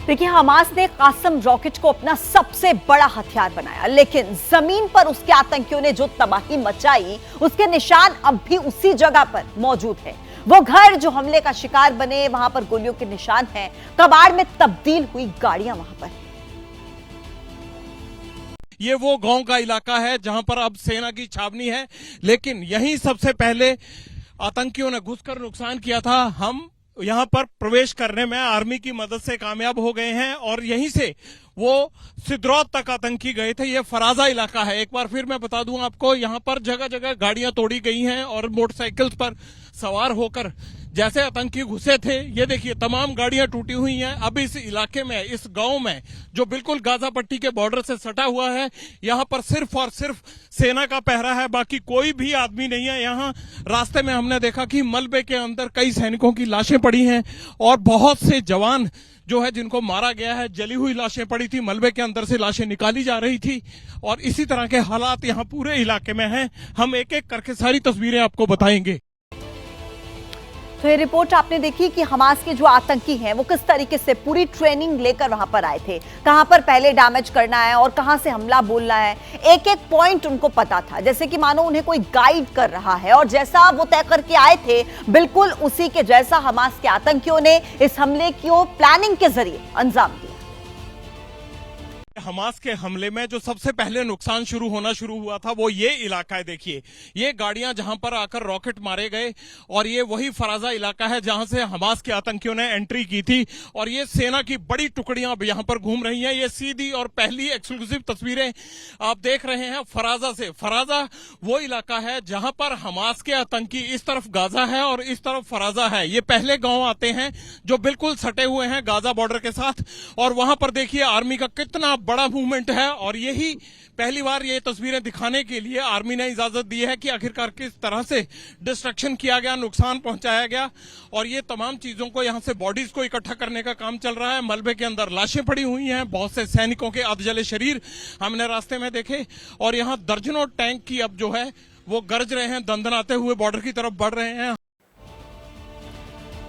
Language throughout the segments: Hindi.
देखिए, हमास ने कासम रॉकेट को अपना सबसे बड़ा हथियार बनाया, लेकिन जमीन पर उसके आतंकियों ने जो तबाही मचाई, उसके निशान अब भी उसी जगह पर मौजूद है। वो घर जो हमले का शिकार बने, वहां पर गोलियों के निशान हैं, कबाड़ में तब्दील हुई गाड़ियां वहां पर। ये वो गांव का इलाका है जहां पर अब सेना की छावनी है, लेकिन यहीं सबसे पहले आतंकियों ने घुसकर नुकसान किया था। हम यहां पर प्रवेश करने में आर्मी की मदद से कामयाब हो गए हैं और यहीं से वो सिद्रौत तक आतंकी गए थे। ये फराजा इलाका है। एक बार फिर मैं बता दूं आपको, यहां पर जगह जगह गाड़ियां तोड़ी गई हैं और मोटरसाइकिल पर सवार होकर जैसे आतंकी घुसे थे, ये देखिए तमाम गाड़ियां टूटी हुई हैं। अब इस इलाके में, इस गांव में जो बिल्कुल गाजा पट्टी के बॉर्डर से सटा हुआ है, यहां पर सिर्फ और सिर्फ सेना का पहरा है, बाकी कोई भी आदमी नहीं है। यहां रास्ते में हमने देखा कि मलबे के अंदर कई सैनिकों की लाशें पड़ी हैं और बहुत से जवान जो है जिनको मारा गया है, जली हुई लाशें पड़ी थी, मलबे के अंदर से लाशें निकाली जा रही थी और इसी तरह के हालात यहां पूरे इलाके में हैं। हम एक एक करके सारी तस्वीरें आपको बताएंगे। तो ये रिपोर्ट आपने देखी कि हमास के जो आतंकी हैं वो किस तरीके से पूरी ट्रेनिंग लेकर वहां पर आए थे, कहां पर पहले डैमेज करना है और कहां से हमला बोलना है। एक एक पॉइंट उनको पता था, जैसे कि मानो उन्हें कोई गाइड कर रहा है और जैसा वो तय करके आए थे, बिल्कुल उसी के जैसा हमास के आतंकियों ने इस हमले को प्लानिंग के जरिए अंजाम दिया। हमास के हमले में जो सबसे पहले नुकसान शुरू हुआ था वो ये इलाका है। देखिए, ये गाड़ियां जहां पर आकर रॉकेट मारे गए और ये वही फराजा इलाका है जहां से हमास के आतंकियों ने एंट्री की थी और ये सेना की बड़ी टुकड़ियां अब यहां पर घूम रही हैं। ये सीधी और पहली एक्सक्लूसिव तस्वीरें आप देख रहे हैं फराजा से। फराजा वो इलाका है जहां पर हमास के आतंकी, इस तरफ गाजा है और इस तरफ फराजा है। ये पहले गांव आते हैं जो बिल्कुल सटे हुए हैं गाजा बॉर्डर के साथ और वहां पर देखिए आर्मी का कितना बड़ा मूवमेंट है और यही पहली बार ये तस्वीरें दिखाने के लिए आर्मी ने इजाजत दी है कि आखिरकार किस तरह से डिस्ट्रक्शन किया गया, नुकसान पहुंचाया गया और ये तमाम चीजों को, यहां से बॉडीज को इकट्ठा करने का काम चल रहा है। मलबे के अंदर लाशें पड़ी हुई हैं, बहुत से सैनिकों के अधजले शरीर हमने रास्ते में देखे और यहां दर्जनों टैंक की अब जो है वो गरज रहे हैं, दंदनाते हुए बॉर्डर की तरफ बढ़ रहे हैं।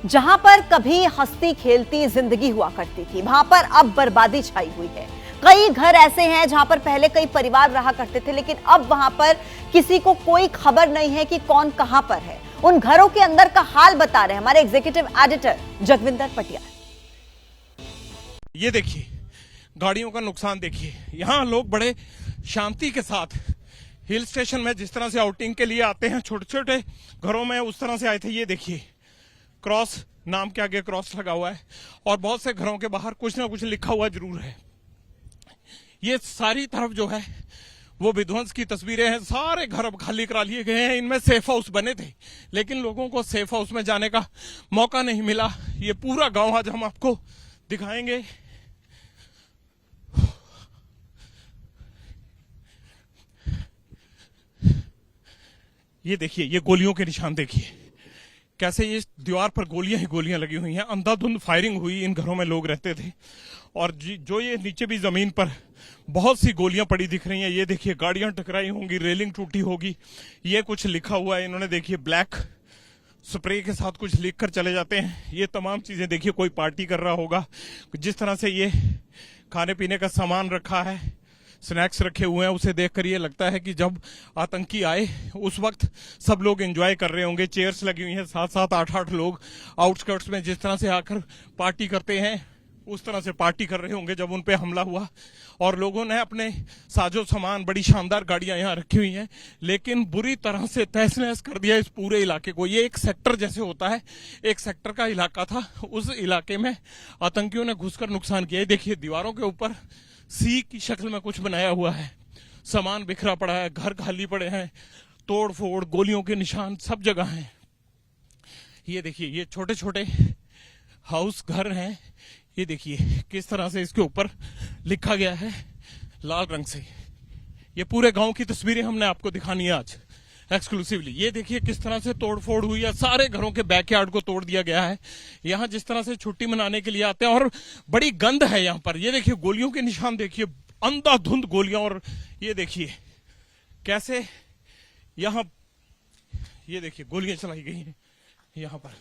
जहां पर कभी हंसती खेलती जिंदगी हुआ करती थी, वहां पर अब बर्बादी छाई हुई है। कई घर ऐसे हैं जहां पर पहले कई परिवार रहा करते थे, लेकिन अब वहां पर किसी को कोई खबर नहीं है कि कौन कहां पर है। उन घरों के अंदर का हाल बता रहे हैं हमारे एग्जीक्यूटिव एडिटर जगविंदर पटियाल। ये देखिए गाड़ियों का नुकसान देखिए। यहां लोग बड़े शांति के साथ हिल स्टेशन में जिस तरह से आउटिंग के लिए आते हैं, छोटे छोटे घरों में उस तरह से आए थे। ये देखिए क्रॉस, नाम के आगे क्रॉस लगा हुआ है और बहुत से घरों के बाहर कुछ ना कुछ लिखा हुआ जरूर है। ये सारी तरफ जो है वो विध्वंस की तस्वीरें हैं। सारे घर अब खाली करा लिए गए हैं। इनमें सेफ हाउस बने थे लेकिन लोगों को सेफ हाउस में जाने का मौका नहीं मिला। ये पूरा गांव आज हम आपको दिखाएंगे। ये देखिए, ये गोलियों के निशान देखिए, कैसे ये दीवार पर गोलियां ही गोलियां लगी हुई हैं। अंधाधुंध फायरिंग हुई। इन घरों में लोग रहते थे और जो ये नीचे भी जमीन पर बहुत सी गोलियां पड़ी दिख रही हैं। ये देखिए गाड़ियां टकराई होंगी, रेलिंग टूटी होगी। ये कुछ लिखा हुआ है इन्होंने, देखिए ब्लैक स्प्रे के साथ कुछ लिख कर चले जाते हैं। ये तमाम चीजें देखिए, कोई पार्टी कर रहा होगा। जिस तरह से ये खाने पीने का सामान रखा है, स्नैक्स रखे हुए हैं, उसे देखकर ये लगता है कि जब आतंकी आए उस वक्त सब लोग एंजॉय कर रहे होंगे। चेयर्स लगी हुई हैं, 7-7, 8-8 लोग आउटस्कर्ट्स में जिस तरह से आकर पार्टी करते हैं उस तरह से पार्टी कर रहे होंगे जब उन पे हमला हुआ। और लोगों ने अपने साजो सामान, बड़ी शानदार गाड़ियां यहाँ रखी हुई हैं, लेकिन बुरी तरह से तहस नहस कर दिया इस पूरे इलाके को। ये एक सेक्टर जैसे होता है, एक सेक्टर का इलाका था, उस इलाके में आतंकियों ने घुसकर नुकसान किया। देखिए दीवारों के ऊपर सी की शक्ल में कुछ बनाया हुआ है, सामान बिखरा पड़ा है, घर खाली पड़े हैं, तोड़ फोड़, गोलियों के निशान सब जगह हैं। ये देखिए, ये छोटे छोटे हाउस घर हैं। ये देखिए किस तरह से इसके ऊपर लिखा गया है लाल रंग से। ये पूरे गांव की तस्वीरें हमने आपको दिखानी है आज एक्सक्लूसिवली। ये देखिए किस तरह से तोड़फोड़ हुई है, सारे घरों के बैकयार्ड को तोड़ दिया गया है। यहाँ जिस तरह से छुट्टी मनाने के लिए आते हैं और बड़ी गंद है यहाँ पर। ये देखिए गोलियों के निशान देखिए, अंधाधुंध गोलियां। और ये देखिए कैसे यहाँ, ये देखिए गोलियां चलाई गई हैं यहाँ पर।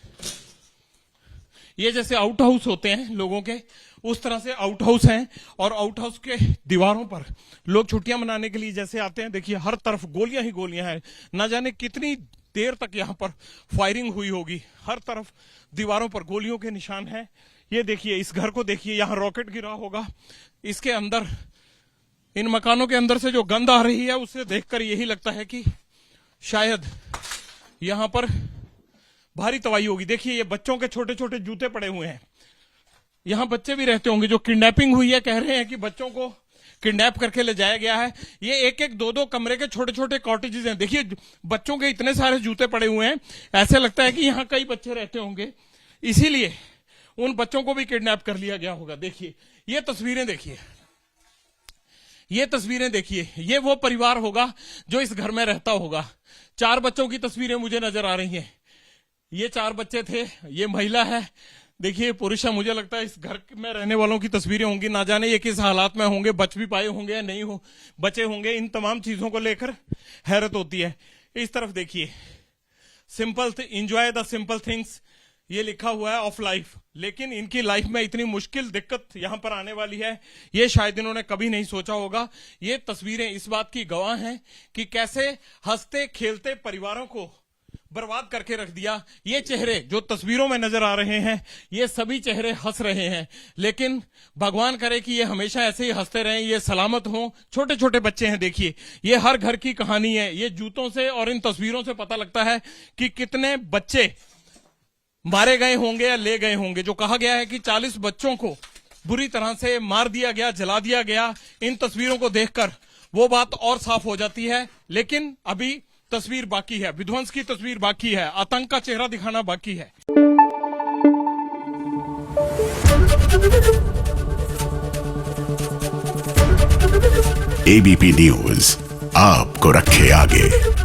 ये जैसे आउट हाउस होते हैं लोगों के, उस तरह से आउट हाउस हैं। और आउट हाउस के दीवारों पर लोग छुट्टियां मनाने के लिए जैसे आते हैं, देखिए हर तरफ गोलियां ही गोलियां हैं। ना जाने कितनी देर तक यहां पर फायरिंग हुई होगी। हर तरफ दीवारों पर गोलियों के निशान हैं। ये देखिए, इस घर को देखिए, यहां रॉकेट गिरा होगा। इसके अंदर, इन मकानों के अंदर से जो गंध आ रही है, उससे देखकर यही लगता है कि शायद यहां पर भारी तबाही होगी। देखिए, ये बच्चों के छोटे छोटे जूते पड़े हुए हैं। यहां बच्चे भी रहते होंगे। जो किडनैपिंग हुई है, कह रहे हैं कि बच्चों को किडनैप करके ले जाया गया है। ये एक एक दो दो कमरे के छोटे छोटे कॉटेजेस हैं। देखिए, बच्चों के इतने सारे जूते पड़े हुए हैं, ऐसे लगता है कि यहां कई बच्चे रहते होंगे, इसीलिए उन बच्चों को भी किडनैप कर लिया गया होगा। देखिए, ये तस्वीरें देखिए, ये तस्वीरें देखिए। ये वो परिवार होगा जो इस घर में रहता होगा। 4 बच्चों की तस्वीरें मुझे नजर आ रही हैं। ये 4 बच्चे थे, ये महिला है, देखिए पुरुष है। मुझे लगता है इस घर में रहने वालों की तस्वीरें होंगी। ना जाने ये किस हालात में होंगे, बच भी पाए होंगे या नहीं हो बचे होंगे। इन तमाम चीजों को लेकर हैरत होती है। इस तरफ देखिए, simple enjoy the simple things, ये लिखा हुआ है ऑफ लाइफ। लेकिन इनकी लाइफ में इतनी मुश्किल दिक्कत यहां पर आने वाली है, ये शायद इन्होंने कभी नहीं सोचा होगा। ये तस्वीरें इस बात की गवाह हैं कि कैसे हंसते खेलते परिवारों को बर्बाद करके रख दिया। ये चेहरे जो तस्वीरों में नजर आ रहे हैं, ये सभी चेहरे हंस रहे हैं। लेकिन भगवान करे कि ये हमेशा ऐसे ही हंसते रहें, ये सलामत हों। छोटे छोटे बच्चे हैं, देखिए, ये हर घर की कहानी है। ये जूतों से और इन तस्वीरों से पता लगता है कि कितने बच्चे मारे गए होंगे या ले गए होंगे। जो कहा गया है कि 40 बच्चों को बुरी तरह से मार दिया गया, जला दिया गया। इन तस्वीरों को देखकर वो बात और साफ हो जाती है। लेकिन अभी तस्वीर बाकी है, विध्वंस की तस्वीर बाकी है, आतंक का चेहरा दिखाना बाकी है। एबीपी न्यूज आपको रखे आगे।